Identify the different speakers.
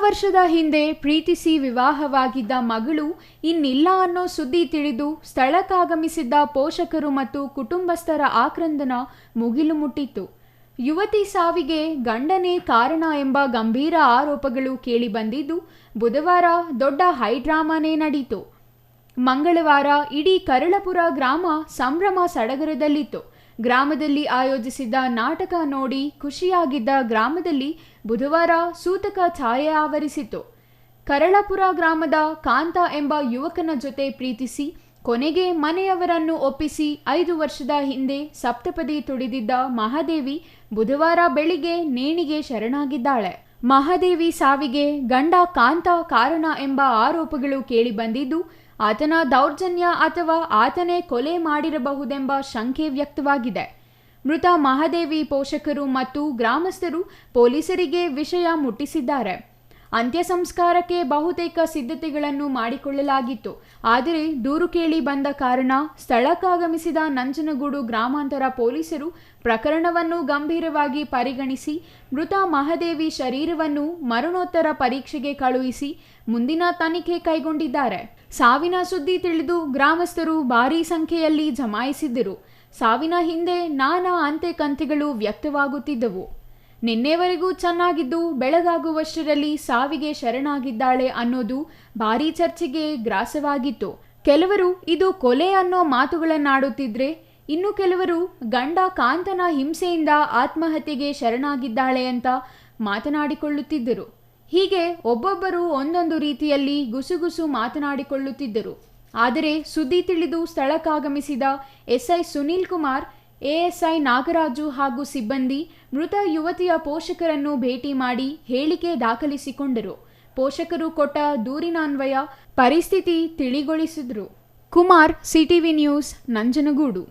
Speaker 1: ವರ್ಷದ ಹಿಂದೆ ಪ್ರೀತಿಸಿ ವಿವಾಹವಾಗಿದ್ದ ಮಗಳು ಇನ್ನಿಲ್ಲ ಅನ್ನೋ ಸುದ್ದಿ ತಿಳಿದು ಸ್ಥಳಕ್ಕಾಗಮಿಸಿದ್ದ ಪೋಷಕರು ಮತ್ತು ಕುಟುಂಬಸ್ಥರ ಆಕ್ರಂದನ ಮುಗಿಲು ಮುಟ್ಟಿತ್ತು. ಯುವತಿ ಸಾವಿಗೆ ಗಂಡನೇ ಕಾರಣ ಎಂಬ ಗಂಭೀರ ಆರೋಪಗಳು ಕೇಳಿಬಂದಿದ್ದು ಬುಧವಾರ ದೊಡ್ಡ ಹೈಡ್ರಾಮಾನೇ ನಡೆಯಿತು. ಮಂಗಳವಾರ ಇಡೀ ಕರಳಪುರ ಗ್ರಾಮ ಸಂಭ್ರಮ ಸಡಗರದಲ್ಲಿತ್ತು. ಗ್ರಾಮದಲ್ಲಿ ಆಯೋಜಿಸಿದ್ದ ನಾಟಕ ನೋಡಿ ಖುಷಿಯಾಗಿದ್ದ ಗ್ರಾಮದಲ್ಲಿ ಬುಧವಾರ ಸೂತಕ ಛಾಯೆ ಆವರಿಸಿತು. ಕರಳಪುರ ಗ್ರಾಮದ ಕಾಂತ ಎಂಬ ಯುವಕನ ಜೊತೆ ಪ್ರೀತಿಸಿ ಕೊನೆಗೆ ಮನೆಯವರನ್ನು ಒಪ್ಪಿಸಿ 5 ವರ್ಷದ ಹಿಂದೆ ಸಪ್ತಪದಿ ತುಡಿದಿದ್ದ ಮಹಾದೇವಿ ಬುಧವಾರ ಬೆಳಿಗ್ಗೆ ನೇಣಿಗೆ ಶರಣಾಗಿದ್ದಾಳೆ. ಮಹಾದೇವಿ ಸಾವಿಗೆ ಗಂಡ ಕಾಂತ ಕಾರಣ ಎಂಬ ಆರೋಪಗಳು ಕೇಳಿಬಂದಿದ್ದು ಆತನ ದೌರ್ಜನ್ಯ ಅಥವಾ ಆತನೇ ಕೊಲೆ ಮಾಡಿರಬಹುದೆಂಬ ಶಂಕೆ ವ್ಯಕ್ತವಾಗಿದೆ. ಮೃತ ಮಹಾದೇವಿ ಪೋಷಕರು ಮತ್ತು ಗ್ರಾಮಸ್ಥರು ಪೊಲೀಸರಿಗೆ ವಿಷಯ ಮುಟ್ಟಿಸಿದ್ದಾರೆ. ಅಂತ್ಯ ಸಂಸ್ಕಾರಕ್ಕೆ ಬಹುತೇಕ ಸಿದ್ಧತೆಗಳನ್ನು ಮಾಡಿಕೊಳ್ಳಲಾಗಿತ್ತು. ಆದರೆ ದೂರು ಕೇಳಿ ಬಂದ ಕಾರಣ ಸ್ಥಳಕ್ಕಾಗಮಿಸಿದ ನಂಜನಗೂಡು ಗ್ರಾಮಾಂತರ ಪೊಲೀಸರು ಪ್ರಕರಣವನ್ನು ಗಂಭೀರವಾಗಿ ಪರಿಗಣಿಸಿ ಮೃತ ಮಹಾದೇವಿ ಶರೀರವನ್ನು ಮರಣೋತ್ತರ ಪರೀಕ್ಷೆಗೆ ಕಳುಹಿಸಿ ಮುಂದಿನ ತನಿಖೆ ಕೈಗೊಂಡಿದ್ದಾರೆ. ಸಾವಿನ ಸುದ್ದಿ ತಿಳಿದು ಗ್ರಾಮಸ್ಥರು ಭಾರೀ ಸಂಖ್ಯೆಯಲ್ಲಿ ಜಮಾಯಿಸಿದ್ದರು. ಸಾವಿನ ಹಿಂದೆ ನಾನಾ ಅಂತೆ ಕಂತೆಗಳು ವ್ಯಕ್ತವಾಗುತ್ತಿದ್ದವು. ನಿನ್ನೆವರೆಗೂ ಚೆನ್ನಾಗಿದ್ದು ಬೆಳಗಾಗುವಷ್ಟರಲ್ಲಿ ಸಾವಿಗೆ ಶರಣಾಗಿದ್ದಾಳೆ ಅನ್ನೋದು ಭಾರೀ ಚರ್ಚೆಗೆ ಗ್ರಾಸವಾಗಿತ್ತು. ಕೆಲವರು ಇದು ಕೊಲೆ ಅನ್ನೋ ಮಾತುಗಳನ್ನಾಡುತ್ತಿದ್ರೆ, ಇನ್ನು ಕೆಲವರು ಗಂಡ ಕಾಂತನ ಹಿಂಸೆಯಿಂದ ಆತ್ಮಹತ್ಯೆಗೆ ಶರಣಾಗಿದ್ದಾಳೆ ಅಂತ ಮಾತನಾಡಿಕೊಳ್ಳುತ್ತಿದ್ದರು. ಹೀಗೆ ಒಬ್ಬೊಬ್ಬರು ಒಂದೊಂದು ರೀತಿಯಲ್ಲಿ ಗುಸುಗುಸು ಮಾತನಾಡಿಕೊಳ್ಳುತ್ತಿದ್ದರು. ಆದರೆ ಸುದ್ದಿ ತಿಳಿದು ಸ್ಥಳಕ್ಕಾಗಮಿಸಿದ ಎಸ್ಐ ಸುನೀಲ್ ಕುಮಾರ್, ಎಎಸ್ಐ ನಾಗರಾಜು ಹಾಗೂ ಸಿಬ್ಬಂದಿ ಮೃತ ಯುವತಿಯ ಪೋಷಕರನ್ನು ಭೇಟಿ ಮಾಡಿ ಹೇಳಿಕೆ ದಾಖಲಿಸಿಕೊಂಡರು. ಪೋಷಕರು ಕೊಟ್ಟ ದೂರಿನನ್ವಯ ಪರಿಸ್ಥಿತಿ ತಿಳಿಗೊಳಿಸಿದರು. Kumar, CTV news, Nanjangud.